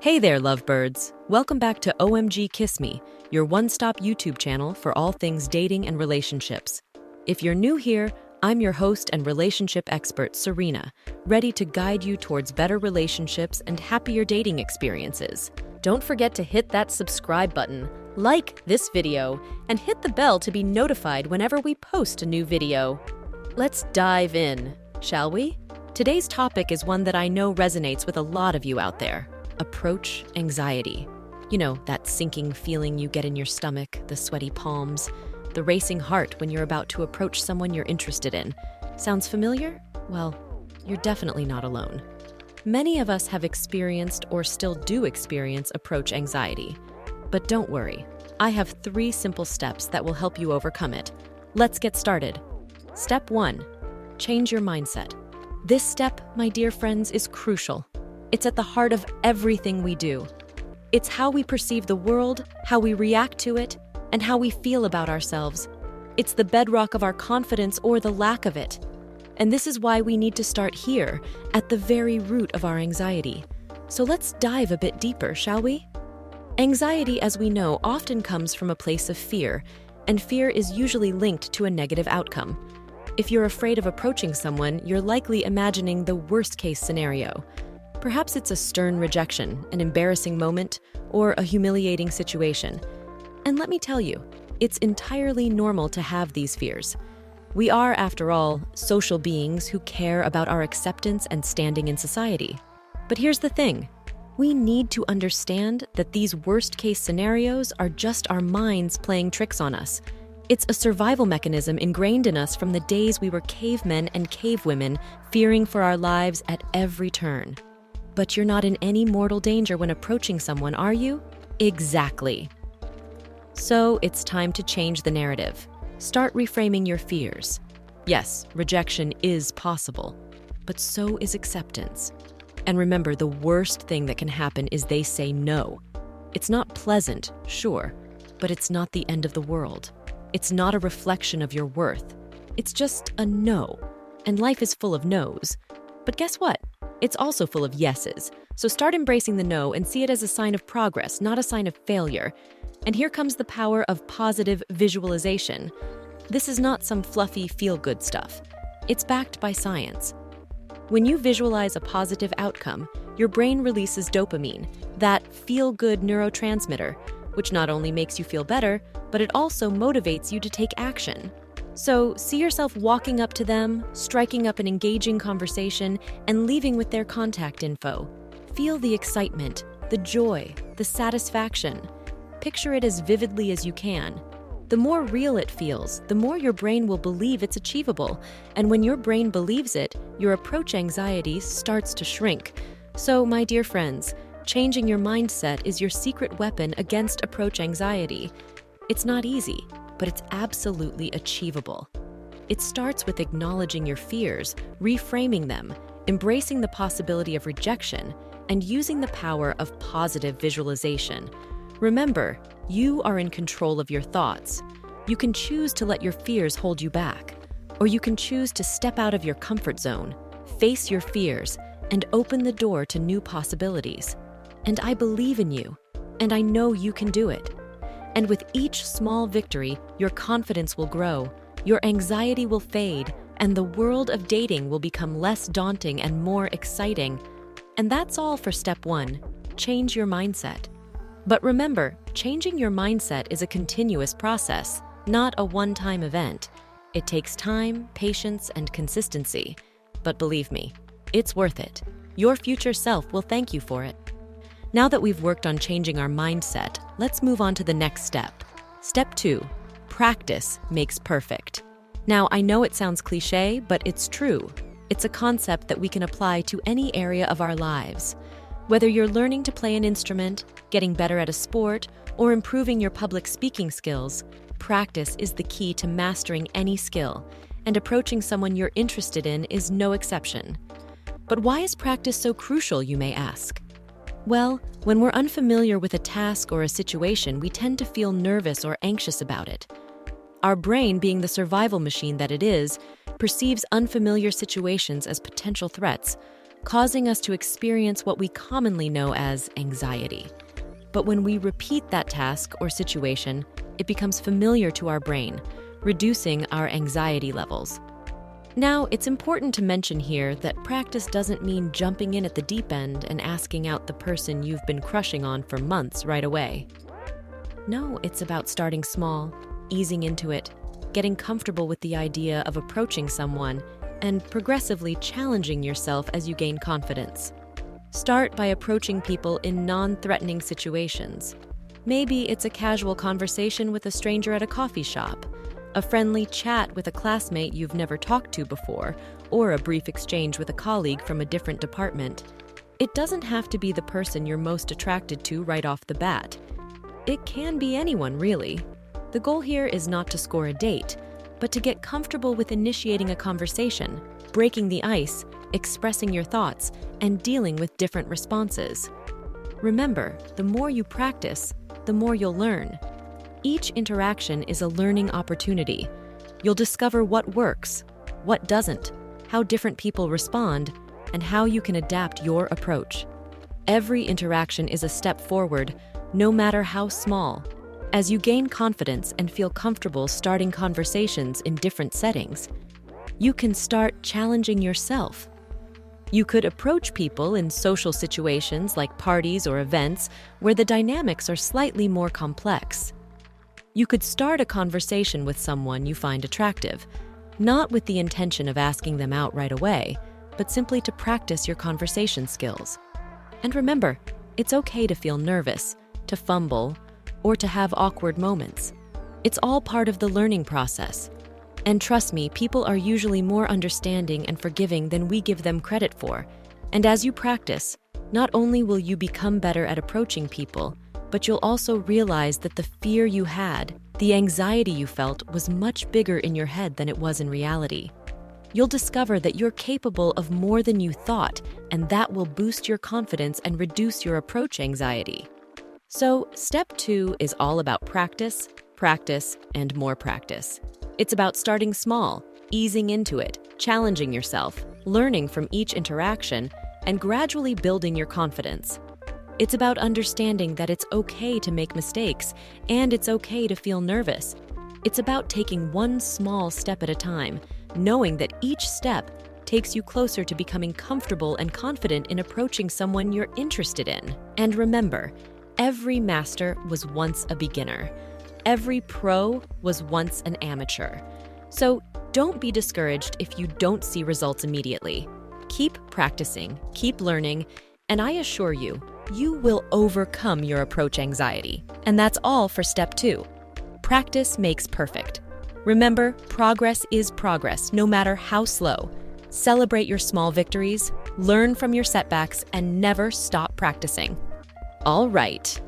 Hey there, lovebirds. Welcome back to OMG Kiss Me, your one-stop YouTube channel for all things dating and relationships. If you're new here, I'm your host and relationship expert, Serena, ready to guide you towards better relationships and happier dating experiences. Don't forget to hit that subscribe button, like this video, and hit the bell to be notified whenever we post a new video. Let's dive in, shall we? Today's topic is one that I know resonates with a lot of you out there. Approach anxiety. You know, that sinking feeling you get in your stomach, the sweaty palms, the racing heart when you're about to approach someone you're interested in. Sounds familiar? Well, you're definitely not alone. Many of us have experienced or still do experience approach anxiety. But don't worry, I have 3 simple steps that will help you overcome it. Let's get started. Step 1, change your mindset. This step, my dear friends, is crucial. It's at the heart of everything we do. It's how we perceive the world, how we react to it, and how we feel about ourselves. It's the bedrock of our confidence or the lack of it. And this is why we need to start here, at the very root of our anxiety. So let's dive a bit deeper, shall we? Anxiety, as we know, often comes from a place of fear, and fear is usually linked to a negative outcome. If you're afraid of approaching someone, you're likely imagining the worst-case scenario. Perhaps it's a stern rejection, an embarrassing moment, or a humiliating situation. And let me tell you, it's entirely normal to have these fears. We are, after all, social beings who care about our acceptance and standing in society. But here's the thing. We need to understand that these worst-case scenarios are just our minds playing tricks on us. It's a survival mechanism ingrained in us from the days we were cavemen and cavewomen, fearing for our lives at every turn. But you're not in any mortal danger when approaching someone, are you? Exactly. So it's time to change the narrative. Start reframing your fears. Yes, rejection is possible, but so is acceptance. And remember, the worst thing that can happen is they say no. It's not pleasant, sure, but it's not the end of the world. It's not a reflection of your worth. It's just a no. And life is full of no's. But guess what? It's also full of yeses. So start embracing the no and see it as a sign of progress, not a sign of failure. And here comes the power of positive visualization. This is not some fluffy feel-good stuff. It's backed by science. When you visualize a positive outcome, your brain releases dopamine, that feel-good neurotransmitter, which not only makes you feel better, but it also motivates you to take action. So see yourself walking up to them, striking up an engaging conversation, and leaving with their contact info. Feel the excitement, the joy, the satisfaction. Picture it as vividly as you can. The more real it feels, the more your brain will believe it's achievable. And when your brain believes it, your approach anxiety starts to shrink. So, my dear friends, changing your mindset is your secret weapon against approach anxiety. It's not easy, but it's absolutely achievable. It starts with acknowledging your fears, reframing them, embracing the possibility of rejection, and using the power of positive visualization. Remember, you are in control of your thoughts. You can choose to let your fears hold you back, or you can choose to step out of your comfort zone, face your fears, and open the door to new possibilities. And I believe in you, and I know you can do it. And with each small victory, your confidence will grow, your anxiety will fade, and the world of dating will become less daunting and more exciting. And that's all for step 1, change your mindset. But remember, changing your mindset is a continuous process, not a one-time event. It takes time, patience, and consistency. But believe me, it's worth it. Your future self will thank you for it. Now that we've worked on changing our mindset, let's move on to the next step. Step 2, practice makes perfect. Now, I know it sounds cliche, but it's true. It's a concept that we can apply to any area of our lives. Whether you're learning to play an instrument, getting better at a sport, or improving your public speaking skills, practice is the key to mastering any skill, and approaching someone you're interested in is no exception. But why is practice so crucial, you may ask? Well, when we're unfamiliar with a task or a situation, we tend to feel nervous or anxious about it. Our brain, being the survival machine that it is, perceives unfamiliar situations as potential threats, causing us to experience what we commonly know as anxiety. But when we repeat that task or situation, it becomes familiar to our brain, reducing our anxiety levels. Now, it's important to mention here that practice doesn't mean jumping in at the deep end and asking out the person you've been crushing on for months right away. No, it's about starting small, easing into it, getting comfortable with the idea of approaching someone, and progressively challenging yourself as you gain confidence. Start by approaching people in non-threatening situations. Maybe it's a casual conversation with a stranger at a coffee shop, a friendly chat with a classmate you've never talked to before, or a brief exchange with a colleague from a different department. It doesn't have to be the person you're most attracted to right off the bat. It can be anyone, really. The goal here is not to score a date, but to get comfortable with initiating a conversation, breaking the ice, expressing your thoughts, and dealing with different responses. Remember, the more you practice, the more you'll learn. Each interaction is a learning opportunity. You'll discover what works, what doesn't, how different people respond, and how you can adapt your approach. Every interaction is a step forward, no matter how small. As you gain confidence and feel comfortable starting conversations in different settings, you can start challenging yourself. You could approach people in social situations like parties or events where the dynamics are slightly more complex. You could start a conversation with someone you find attractive, not with the intention of asking them out right away, but simply to practice your conversation skills. And remember, it's okay to feel nervous, to fumble, or to have awkward moments. It's all part of the learning process. And trust me, people are usually more understanding and forgiving than we give them credit for. And as you practice, not only will you become better at approaching people, but you'll also realize that the fear you had, the anxiety you felt, was much bigger in your head than it was in reality. You'll discover that you're capable of more than you thought, and that will boost your confidence and reduce your approach anxiety. So, step 2 is all about practice, practice, and more practice. It's about starting small, easing into it, challenging yourself, learning from each interaction, and gradually building your confidence. It's about understanding that it's okay to make mistakes, and it's okay to feel nervous. It's about taking one small step at a time, knowing that each step takes you closer to becoming comfortable and confident in approaching someone you're interested in. And remember, every master was once a beginner. Every pro was once an amateur. So don't be discouraged if you don't see results immediately. Keep practicing, keep learning, and I assure you, you will overcome your approach anxiety. And that's all for step 2. Practice makes perfect. Remember, progress is progress, no matter how slow. Celebrate your small victories, learn from your setbacks, and never stop practicing. All right.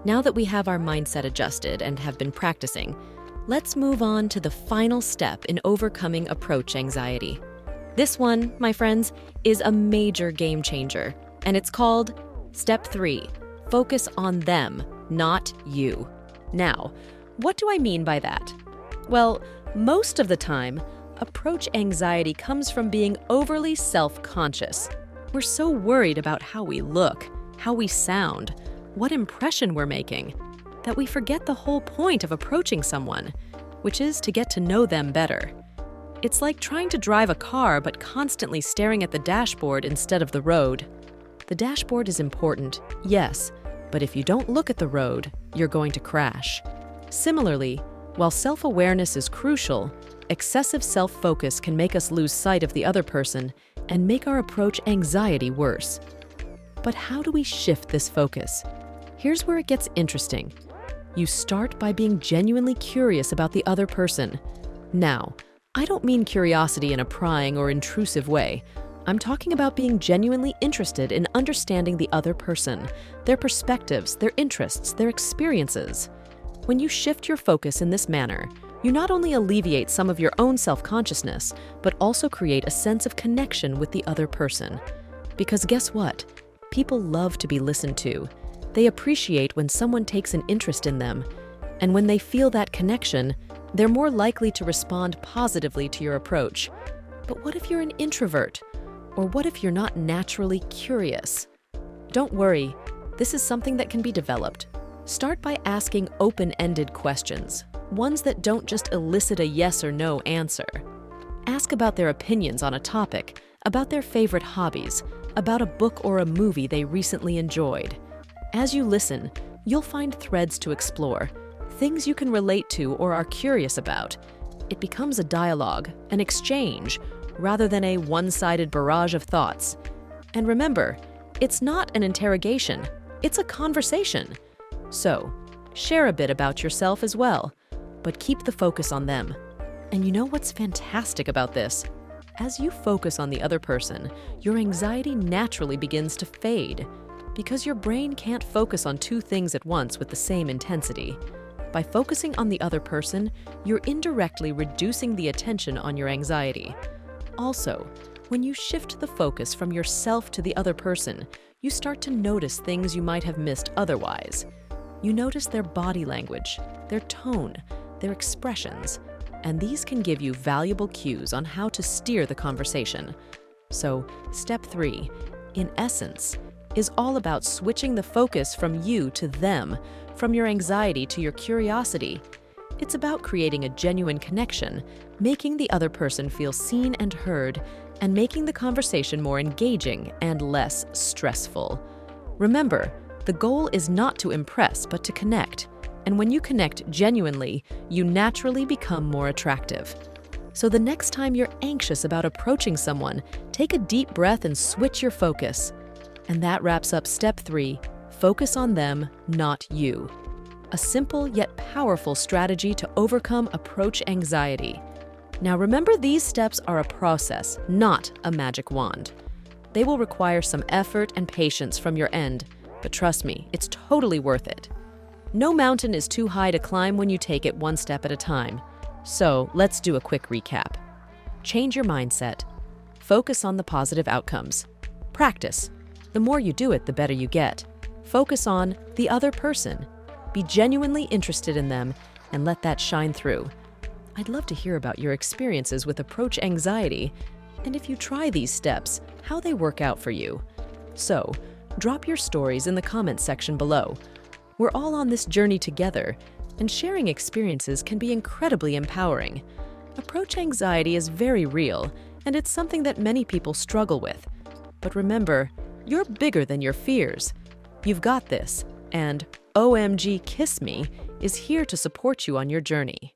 Now that we have our mindset adjusted and have been practicing, let's move on to the final step in overcoming approach anxiety. This one, my friends, is a major game changer, and it's called Step 3. Focus on them, not you. Now, what do I mean by that? Well, most of the time, approach anxiety comes from being overly self-conscious. We're so worried about how we look, how we sound, what impression we're making, that we forget the whole point of approaching someone, which is to get to know them better. It's like trying to drive a car but constantly staring at the dashboard instead of the road. The dashboard is important, yes, but if you don't look at the road, you're going to crash. Similarly, while self-awareness is crucial, excessive self-focus can make us lose sight of the other person and make our approach anxiety worse. But how do we shift this focus? Here's where it gets interesting. You start by being genuinely curious about the other person. Now, I don't mean curiosity in a prying or intrusive way. I'm talking about being genuinely interested in understanding the other person, their perspectives, their interests, their experiences. When you shift your focus in this manner, you not only alleviate some of your own self-consciousness, but also create a sense of connection with the other person. Because guess what? People love to be listened to. They appreciate when someone takes an interest in them. And when they feel that connection, they're more likely to respond positively to your approach. But what if you're an introvert? Or what if you're not naturally curious? Don't worry, this is something that can be developed. Start by asking open-ended questions, ones that don't just elicit a yes or no answer. Ask about their opinions on a topic, about their favorite hobbies, about a book or a movie they recently enjoyed. As you listen, you'll find threads to explore, things you can relate to or are curious about. It becomes a dialogue, an exchange, rather than a one-sided barrage of thoughts. And remember, it's not an interrogation, it's a conversation. So, share a bit about yourself as well, but keep the focus on them. And you know what's fantastic about this? As you focus on the other person, your anxiety naturally begins to fade, because your brain can't focus on two things at once with the same intensity. By focusing on the other person, you're indirectly reducing the attention on your anxiety. Also, when you shift the focus from yourself to the other person, you start to notice things you might have missed otherwise. You notice their body language, their tone, their expressions, and these can give you valuable cues on how to steer the conversation. So, step 3, in essence, is all about switching the focus from you to them, from your anxiety to your curiosity. It's about creating a genuine connection, making the other person feel seen and heard, and making the conversation more engaging and less stressful. Remember, the goal is not to impress, but to connect. And when you connect genuinely, you naturally become more attractive. So the next time you're anxious about approaching someone, take a deep breath and switch your focus. And that wraps up step 3, focus on them, not you. A simple yet powerful strategy to overcome approach anxiety. Now remember, these steps are a process, not a magic wand. They will require some effort and patience from your end, but trust me, it's totally worth it. No mountain is too high to climb when you take it one step at a time. So let's do a quick recap. Change your mindset. Focus on the positive outcomes. Practice. The more you do it, the better you get. Focus on the other person. Be genuinely interested in them and let that shine through. I'd love to hear about your experiences with approach anxiety, and if you try these steps, how they work out for you. So, drop your stories in the comments section below. We're all on this journey together, and sharing experiences can be incredibly empowering. Approach anxiety is very real, and it's something that many people struggle with. But remember, you're bigger than your fears. You've got this, and OMG Kiss Me is here to support you on your journey.